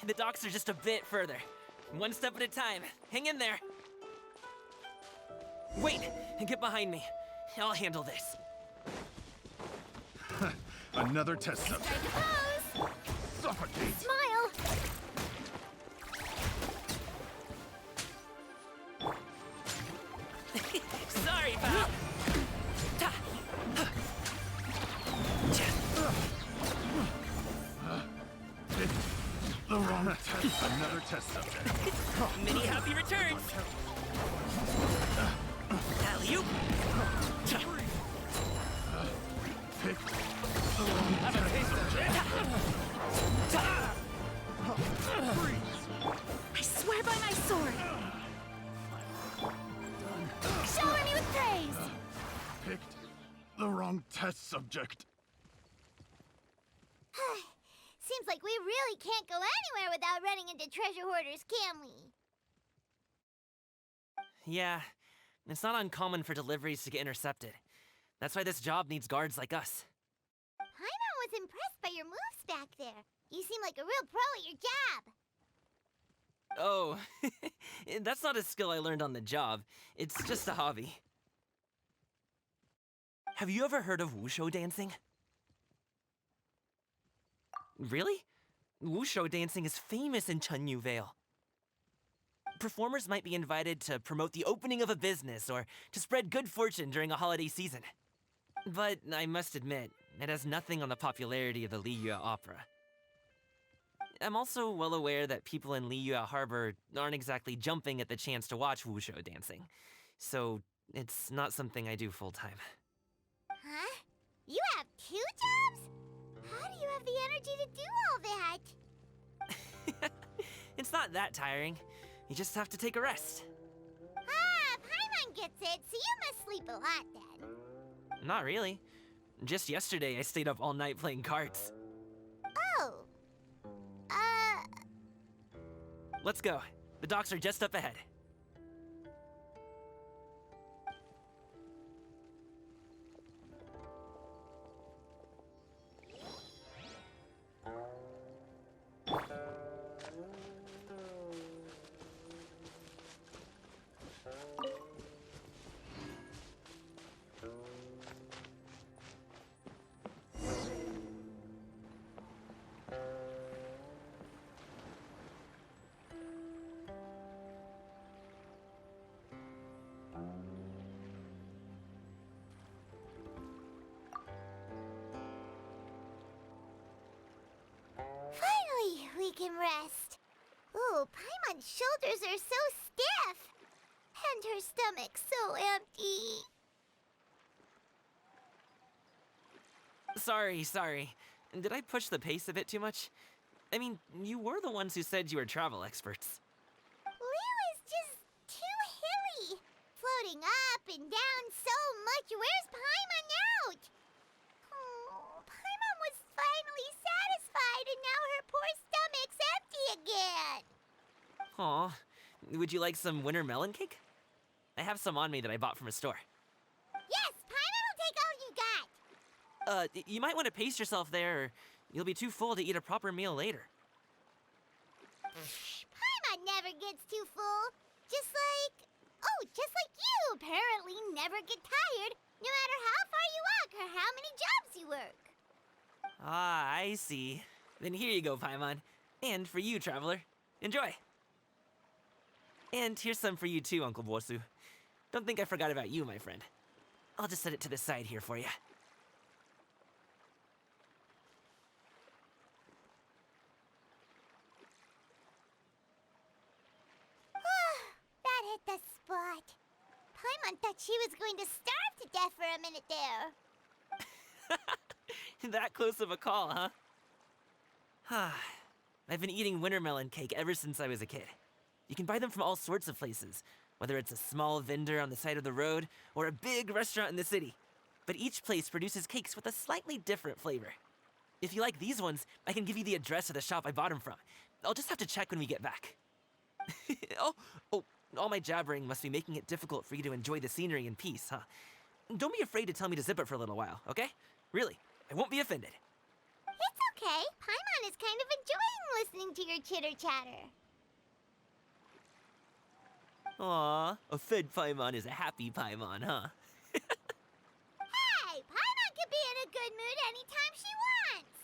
The docks are just a bit further. One step at a time. Hang in there. Wait! Get behind me. I'll handle this. Another test subject. Pose! Suffocate! Smile! Sorry, pal! The wrong test. Another test subject. Many happy returns! Alley-oop! Pick the wrong Have a taste of this! I swear by my sword! Shower me with praise! Picked the wrong test subject. Seems like we really can't go anywhere without running into treasure hoarders, can we? Yeah, it's not uncommon for deliveries to get intercepted. That's why this job needs guards like us. Paimon was impressed by your moves back there. You seem like a real pro at your job. Oh, that's not a skill I learned on the job. It's just a hobby. Have you ever heard of wushu dancing? Really? Wushu dancing is famous in Chunyu Vale. Performers might be invited to promote the opening of a business or to spread good fortune during a holiday season. But I must admit, it has nothing on the popularity of the Liyue Opera. I'm also well aware that people in Liyue Harbor aren't exactly jumping at the chance to watch wushu dancing, so it's not something I do full-time. Huh? You have 2 jobs? How do you have the energy to do all that? It's not that tiring. You just have to take a rest. Ah, Paimon gets it, so you must sleep a lot then. Not really. Just yesterday, I stayed up all night playing cards. Oh. Let's go. The docks are just up ahead. Finally, we can rest. Ooh, Paimon's shoulders are so stiff. And her stomach so empty. Sorry. Did I push the pace a bit too much? I mean, you were the ones who said you were travel experts. Liu is just too hilly. Floating up and down so much. Where's Paimon out? Oh, Paimon was finally satisfied and now her poor stomach's empty again. Aw, would you like some winter melon cake? I have some on me that I bought from a store. Yes, Paimon will take all you got. You might want to pace yourself there, or you'll be too full to eat a proper meal later. Paimon never gets too full. Just like you apparently never get tired, no matter how far you walk or how many jobs you work. Ah, I see. Then here you go, Paimon. And for you, traveler. Enjoy. And here's some for you too, Uncle Bosu. Don't think I forgot about you, my friend. I'll just set it to the side here for you. That hit the spot. Paimon thought she was going to starve to death for a minute there. That close of a call, huh? I've been eating winter melon cake ever since I was a kid. You can buy them from all sorts of places, whether it's a small vendor on the side of the road or a big restaurant in the city. But each place produces cakes with a slightly different flavor. If you like these ones, I can give you the address of the shop I bought them from. I'll just have to check when we get back. Oh, all my jabbering must be making it difficult for you to enjoy the scenery in peace, huh? Don't be afraid to tell me to zip it for a little while, okay? Really, I won't be offended. It's Okay, Paimon is kind of enjoying listening to your chitter-chatter. Aw, a fed Paimon is a happy Paimon, huh? Hey, Paimon can be in a good mood anytime she wants.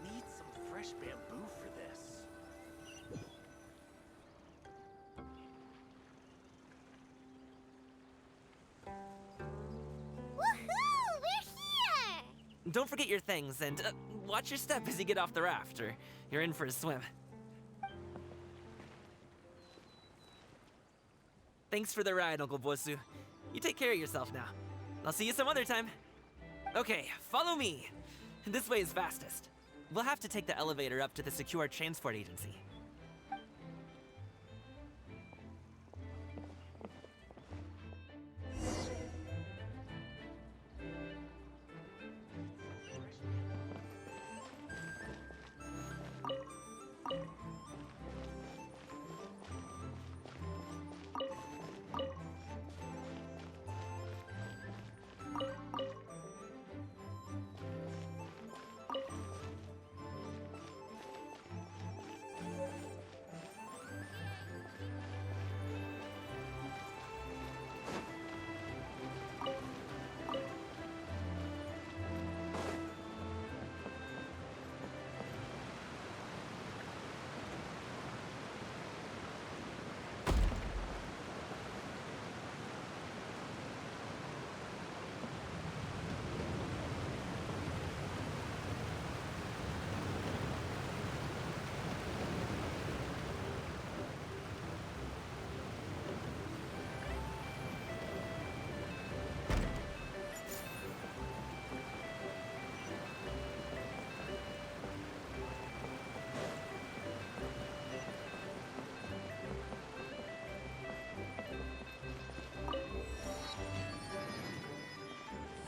Need some fresh bamboo for this. Woohoo! We're here! Don't forget your things, and watch your step as you get off the raft, or you're in for a swim. Thanks for the ride, Uncle Bosu. You take care of yourself now. I'll see you some other time. Okay, follow me. This way is fastest. We'll have to take the elevator up to the secure transport agency.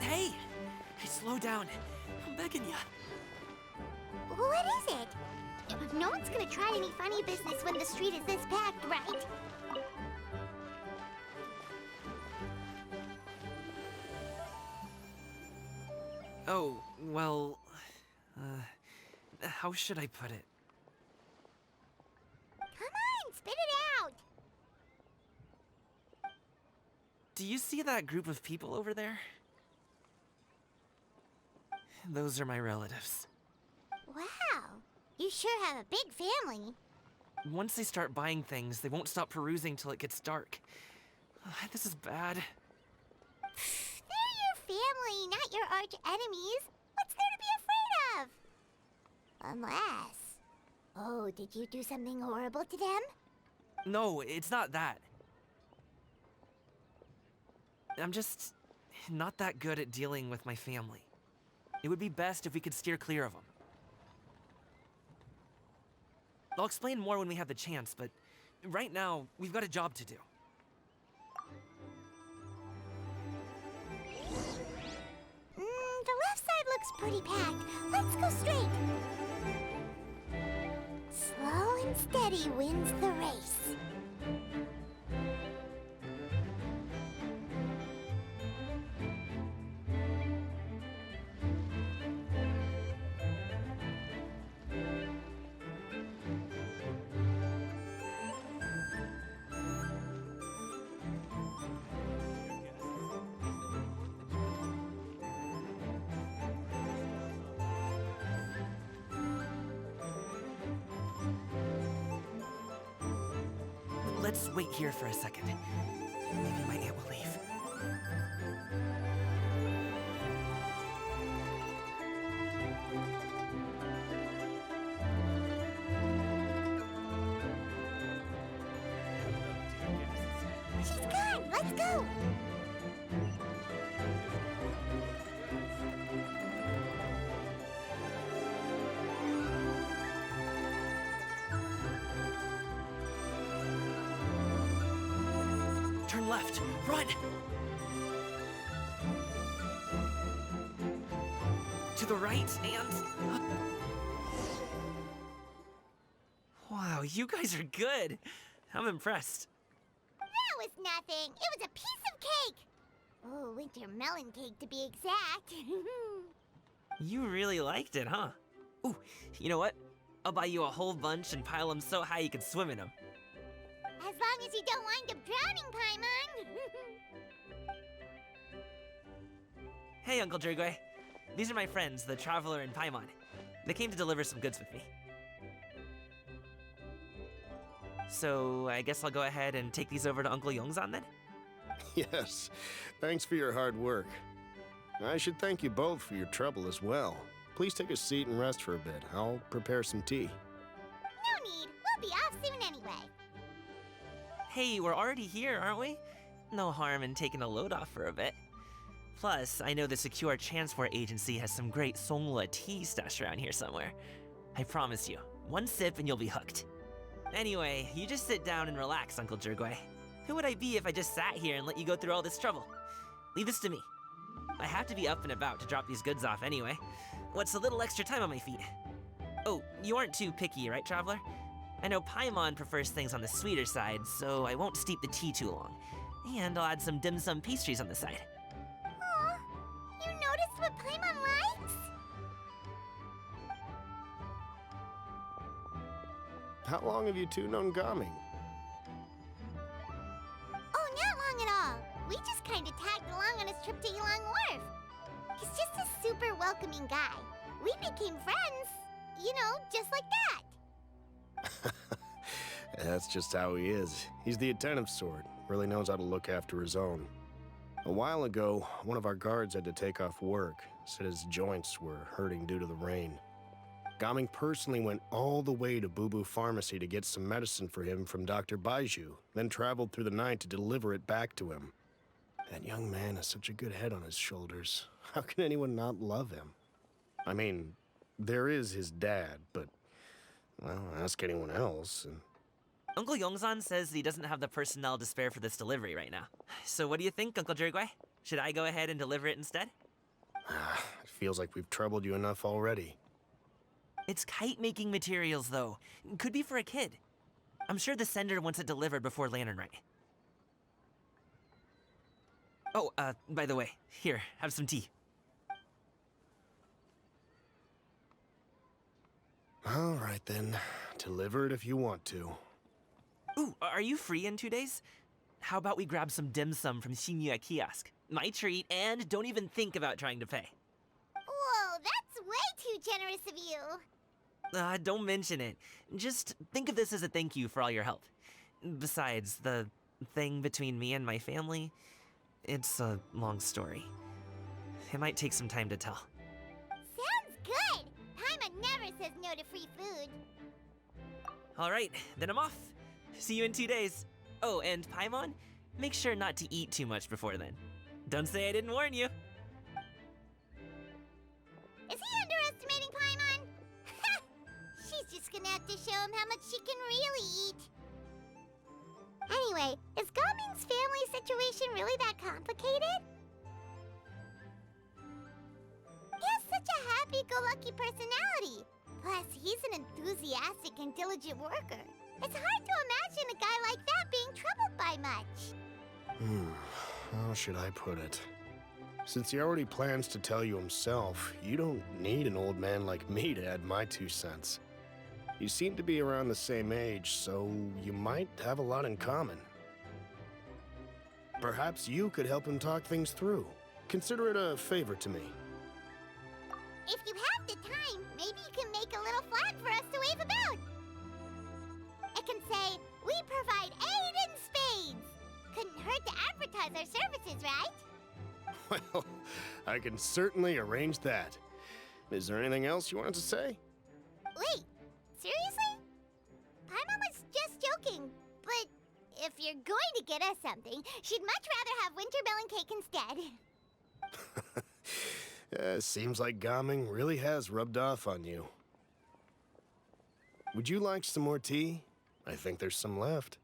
Hey! Slow down. I'm begging ya. What is it? No one's gonna try any funny business when the street is this packed, right? Oh, well... how should I put it? Come on, spit it out! Do you see that group of people over there? Those are my relatives. Wow, you sure have a big family. Once they start buying things, they won't stop perusing till it gets dark. This is bad. They're your family, not your arch enemies. What's there to be afraid of? Unless... Oh, did you do something horrible to them? No, it's not that. I'm just not that good at dealing with my family. It would be best if we could steer clear of them. I'll explain more when we have the chance, but right now, we've got a job to do. The left side looks pretty packed. Let's go straight. Slow and steady wins the race. Let's wait here for a second. Maybe my aunt will leave. She's gone. Let's go. Turn left. Run! To the right, and... Wow, you guys are good. I'm impressed. That was nothing. It was a piece of cake. Oh, winter melon cake to be exact. You really liked it, huh? Ooh, you know what? I'll buy you a whole bunch and pile them so high you can swim in them. As long as you don't wind up drowning, Paimon. Hey, Uncle Drugway. These are my friends, the Traveler and Paimon. They came to deliver some goods with me. So, I guess I'll go ahead and take these over to Uncle Yongzan then? Yes, thanks for your hard work. I should thank you both for your trouble as well. Please take a seat and rest for a bit. I'll prepare some tea. No need. We'll be off soon anyway. Hey, we're already here, aren't we? No harm in taking a load off for a bit. Plus, I know the Secure Transport Agency has some great Songhua tea stashed around here somewhere. I promise you, one sip and you'll be hooked. Anyway, you just sit down and relax, Uncle Drugway. Who would I be if I just sat here and let you go through all this trouble? Leave this to me. I have to be up and about to drop these goods off anyway. What's a little extra time on my feet? Oh, you aren't too picky, right, Traveler? I know Paimon prefers things on the sweeter side, so I won't steep the tea too long. And I'll add some dim sum pastries on the side. Aw, you noticed what Paimon likes? How long have you two known Gaming? Oh, not long at all. We just kind of tagged along on his trip to Yulong Wharf. He's just a super welcoming guy. We became friends, you know, just like that. That's just how he is. He's the attentive sort. Really knows how to look after his own. A while ago, one of our guards had to take off work. Said his joints were hurting due to the rain. Gaming personally went all the way to Boo Boo Pharmacy to get some medicine for him from Dr. Baiju, then traveled through the night to deliver it back to him. That young man has such a good head on his shoulders. How can anyone not love him? I mean, there is his dad, but, well, ask anyone else, and... Uncle Yongzan says that he doesn't have the personnel to spare for this delivery right now. So what do you think, Uncle Drugway? Should I go ahead and deliver it instead? It feels like we've troubled you enough already. It's kite-making materials, though. Could be for a kid. I'm sure the sender wants it delivered before Lantern Rite. Oh, by the way, here, have some tea. All right, then. Deliver it if you want to. Ooh, are you free in 2 days? How about we grab some dim sum from Shinya Kiosk? My treat, and don't even think about trying to pay. Whoa, that's way too generous of you. Don't mention it. Just think of this as a thank you for all your help. Besides, the thing between me and my family, it's a long story. It might take some time to tell. Sounds good. Paimon never says no to free food. All right, then I'm off. See you in 2 days. Oh, and Paimon, make sure not to eat too much before then. Don't say I didn't warn you. Is he underestimating Paimon? She's just gonna have to show him how much she can really eat. Anyway, is Gaming's family situation really that complicated? He has such a happy-go-lucky personality. Plus, he's an enthusiastic and diligent worker. It's hard to imagine a guy like that being troubled by much. How should I put it? Since he already plans to tell you himself, you don't need an old man like me to add my 2 cents. You seem to be around the same age, so you might have a lot in common. Perhaps you could help him talk things through. Consider it a favor to me. If you have the time, maybe you can make a little flag for us to wave about. It can say, "We provide aid in spades." Couldn't hurt to advertise our services, right? Well, I can certainly arrange that. Is there anything else you wanted to say? Wait, seriously? Paimon was just joking, but if you're going to get us something, she'd much rather have winter melon cake instead. Seems like Gaming really has rubbed off on you. Would you like some more tea? I think there's some left.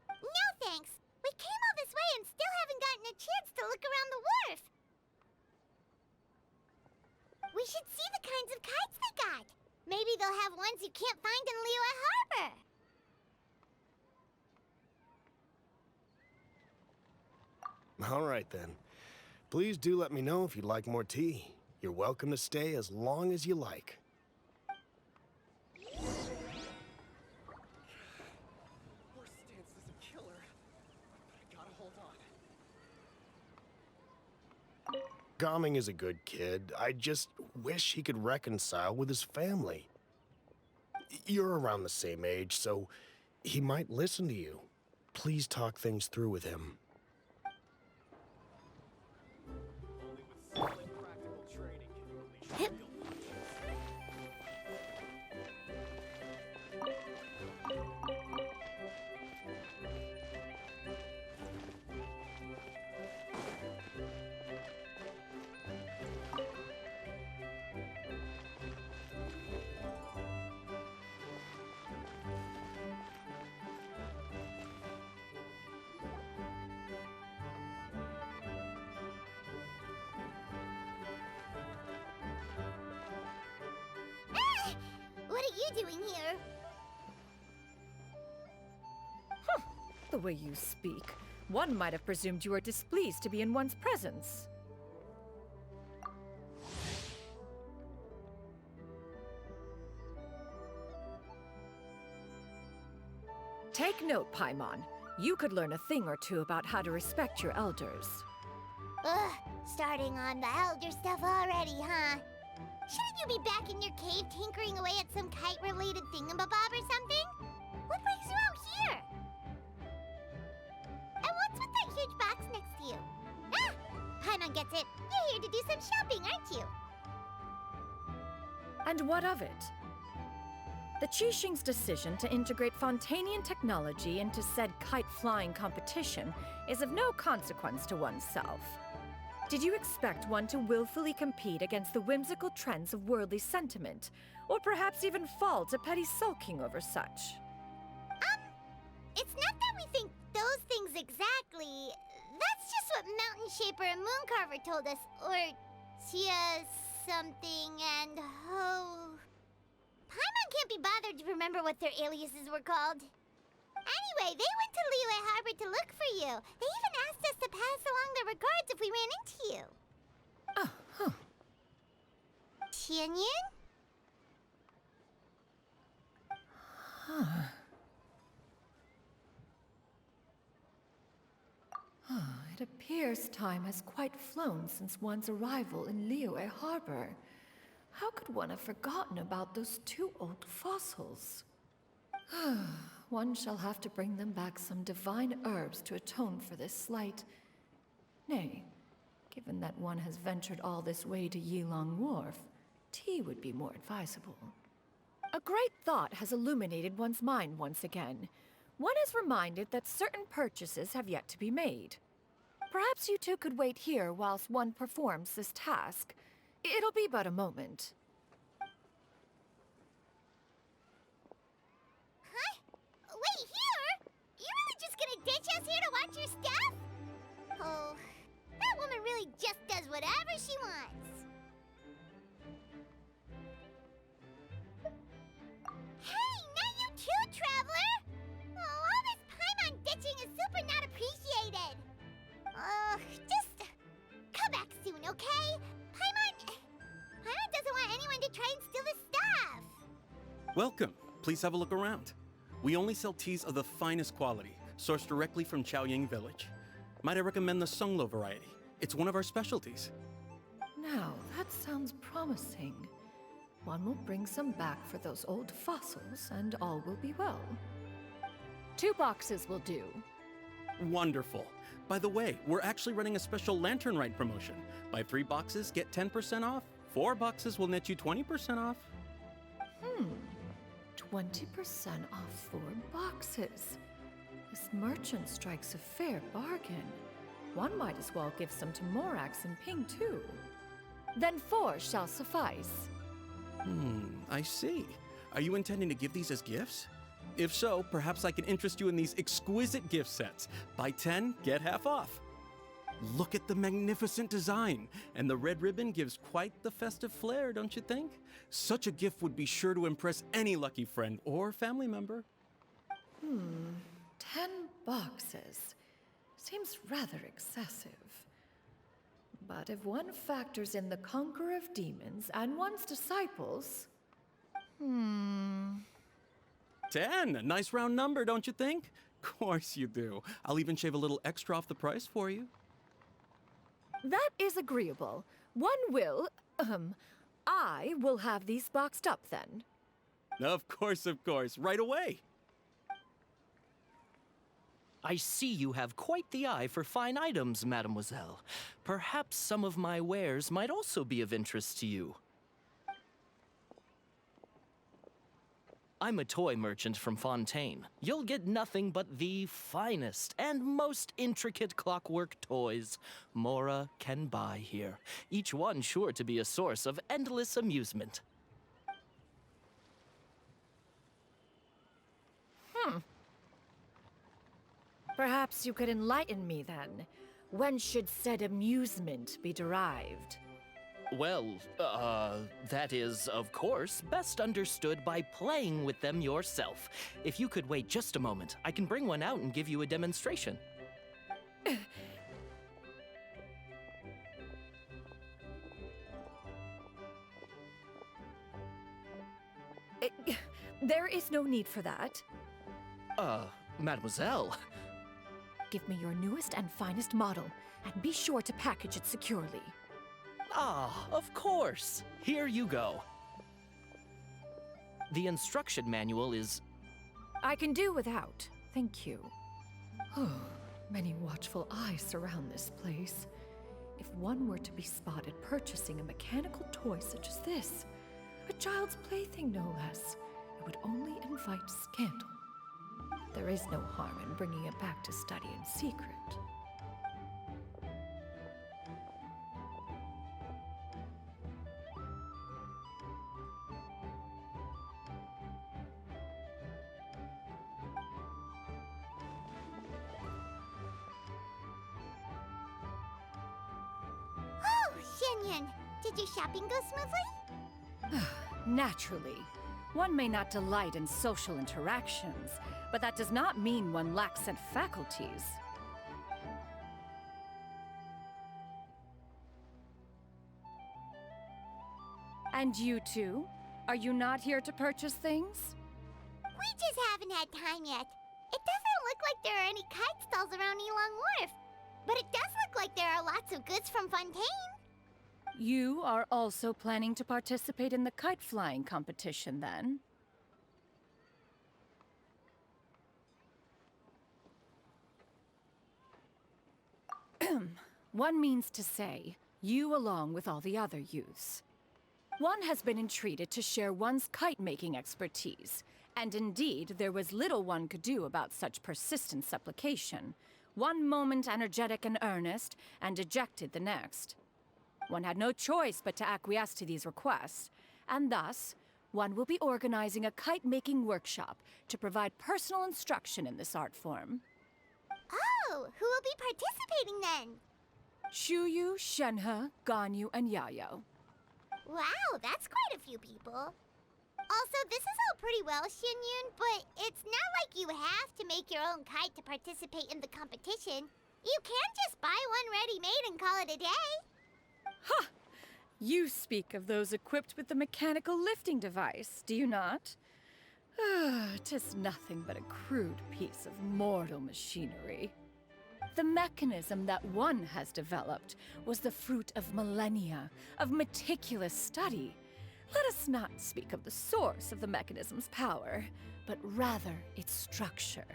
No thanks. We came all this way and chance to look around the wharf. We should see the kinds of kites they got. Maybe they'll have ones you can't find in Liyue Harbor. All right, then. Please do let me know if you'd like more tea. You're welcome to stay as long as you like. Horse stance is a killer, but I gotta hold on. Gaming is a good kid. I just wish he could reconcile with his family. You're around the same age, so he might listen to you. Please talk things through with him. Only with solid practical training can you unleash real Ah! What are you doing here? The way you speak, one might have presumed you were displeased to be in one's presence. Take note, Paimon. You could learn a thing or two about how to respect your elders. Ugh, starting on the elder stuff already, huh? Shouldn't you be back in your cave tinkering away at some kite-related thingamabob or something? What brings you out here? And what's with that huge box next to you? Ah! Paimon gets it. You're here to do some shopping, aren't you? And what of it? The Qixing's decision to integrate Fontanian technology into said kite-flying competition is of no consequence to oneself. Did you expect one to willfully compete against the whimsical trends of worldly sentiment, or perhaps even fall to petty sulking over such? It's not that we think those things exactly. That's just what Mountain Shaper and Mooncarver told us. Or Tia something and Ho. Paimon can't be bothered to remember what their aliases were called. Anyway, they went to Liyue Harbor to look for you. They even asked us to pass along their regards if we ran into you. Oh, huh. Tianyun? It appears time has quite flown since one's arrival in Liyue Harbor. How could one have forgotten about those two old fossils? One shall have to bring them back some divine herbs to atone for this slight. Nay, given that one has ventured all this way to Yilong Wharf, tea would be more advisable. A great thought has illuminated one's mind once again. One is reminded that certain purchases have yet to be made. Perhaps you two could wait here whilst one performs this task. It'll be but a moment. Huh? Wait, here? You really just gonna ditch us here to watch your stuff? Oh, that woman really just does whatever she wants. Hey, not you too, Traveler! Oh, all this Paimon ditching is super not appreciated. Just come back soon, okay? Paimon doesn't want anyone to try and steal his stuff. Welcome. Please have a look around. We only sell teas of the finest quality, sourced directly from Chaoying Village. Might I recommend the Songlo variety? It's one of our specialties. Now, that sounds promising. One will bring some back for those old fossils, and all will be well. 2 boxes will do. Wonderful. By the way, we're actually running a special lantern ride promotion. Buy 3 boxes, get 10% off. 4 boxes will net you 20% off. 20% off 4 boxes. This merchant strikes a fair bargain. One might as well give some to Morax and Ping, too. Then 4 shall suffice. I see. Are you intending to give these as gifts? If so, perhaps I can interest you in these exquisite gift sets. Buy 10, get half off. Look at the magnificent design, and the red ribbon gives quite the festive flair, don't you think? Such a gift would be sure to impress any lucky friend or family member. 10 boxes. Seems rather excessive. But if one factors in the conqueror of demons and one's disciples... 10, a nice round number, don't you think? Course you do. I'll even shave a little extra off the price for you. That is agreeable. I will have these boxed up then. Of course, right away. I see you have quite the eye for fine items, mademoiselle. Perhaps some of my wares might also be of interest to you. I'm a toy merchant from Fontaine. You'll get nothing but the finest and most intricate clockwork toys Mora can buy here. Each one sure to be a source of endless amusement. Perhaps you could enlighten me then. When should said amusement be derived? Well, that is, of course, best understood by playing with them yourself. If you could wait just a moment, I can bring one out and give you a demonstration. There is no need for that. Mademoiselle. Give me your newest and finest model, and be sure to package it securely. Ah, of course. Here you go. The instruction manual is... I can do without, thank you. Many watchful eyes surround this place. If one were to be spotted purchasing a mechanical toy such as this, a child's plaything no less, it would only invite scandal. There is no harm in bringing it back to study in secret. Oh, Shenyan, did your shopping go smoothly? Naturally. One may not delight in social interactions, but that does not mean one lacks said faculties. And you two? Are you not here to purchase things? We just haven't had time yet. It doesn't look like there are any kite stalls around Elong Wharf, but it does look like there are lots of goods from Fontaine. You are also planning to participate in the kite flying competition, then? One means to say, you along with all the other youths. One has been entreated to share one's kite-making expertise, and indeed, there was little one could do about such persistent supplication. One moment energetic and earnest, and dejected the next. One had no choice but to acquiesce to these requests, and thus, one will be organizing a kite-making workshop to provide personal instruction in this art form. Oh, who will be participating then? Shuyu, Shenhe, Ganyu, and Yayo. Wow, that's quite a few people. Also, this is all pretty well, Xinyun, but it's not like you have to make your own kite to participate in the competition. You can just buy one ready-made and call it a day. Ha! You speak of those equipped with the mechanical lifting device, do you not? 'Tis nothing but a crude piece of mortal machinery. The mechanism that one has developed was the fruit of millennia of meticulous study. Let us not speak of the source of the mechanism's power, but rather its structure.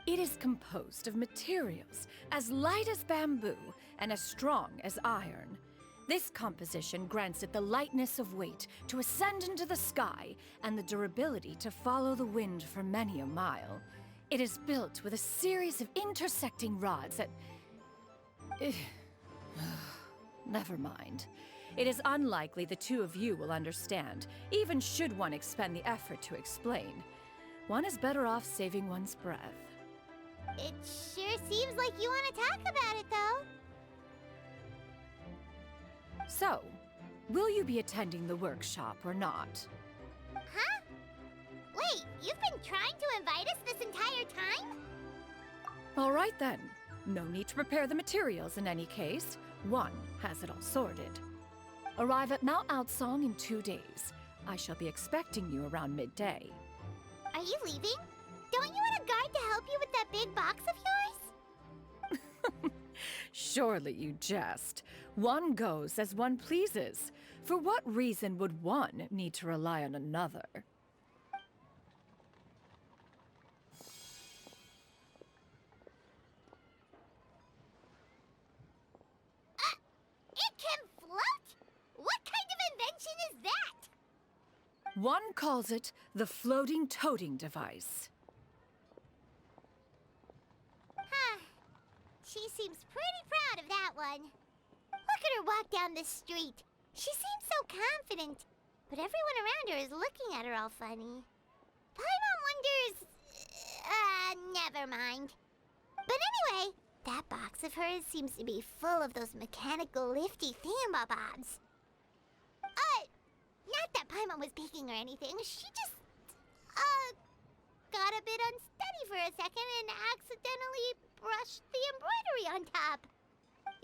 It is composed of materials as light as bamboo and as strong as iron. This composition grants it the lightness of weight to ascend into the sky and the durability to follow the wind for many a mile. It is built with a series of intersecting rods that... Never mind. It is unlikely the two of you will understand, even should one expend the effort to explain. One is better off saving one's breath. It sure seems like you want to talk about it, though. So, will you be attending the workshop or not? Huh? Wait, you've been trying to invite us this entire time? All right then. No need to prepare the materials in any case. One has it all sorted. Arrive at Mount Outsong in 2 days. I shall be expecting you around midday. Are you leaving? Don't you want a guard to help you with that big box of yours? Surely you jest. One goes as one pleases. For what reason would one need to rely on another? It can float? What kind of invention is that? One calls it the floating toting device. Huh. She seems pretty proud of that one. Look at her walk down the street. She seems so confident, but everyone around her is looking at her all funny. Paimon wonders... never mind. But anyway, that box of hers seems to be full of those mechanical lifty thingamabobs. Not that Paimon was peeking or anything. She just, got a bit unsteady for a second and accidentally brushed the embroidery on top.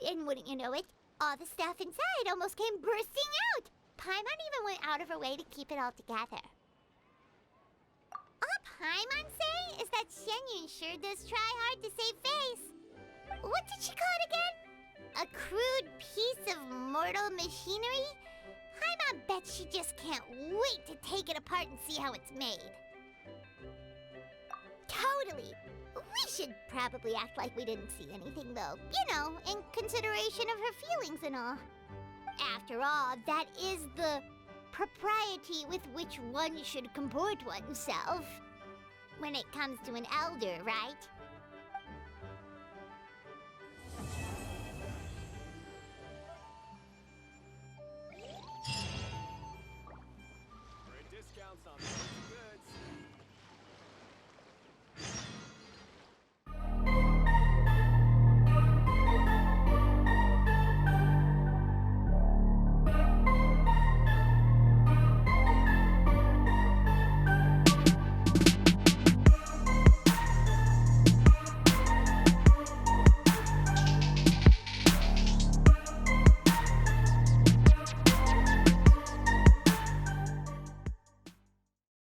And wouldn't you know it, all the stuff inside almost came bursting out. Paimon even went out of her way to keep it all together. All Paimon say is that Shenyun sure does try hard to save face. What did she call it again? A crude piece of mortal machinery? Paimon bets she just can't wait to take it apart and see how it's made. Totally. We should probably act like we didn't see anything, though. You know, in consideration of her feelings and all. After all, that is the propriety with which one should comport oneself. When it comes to an elder, right?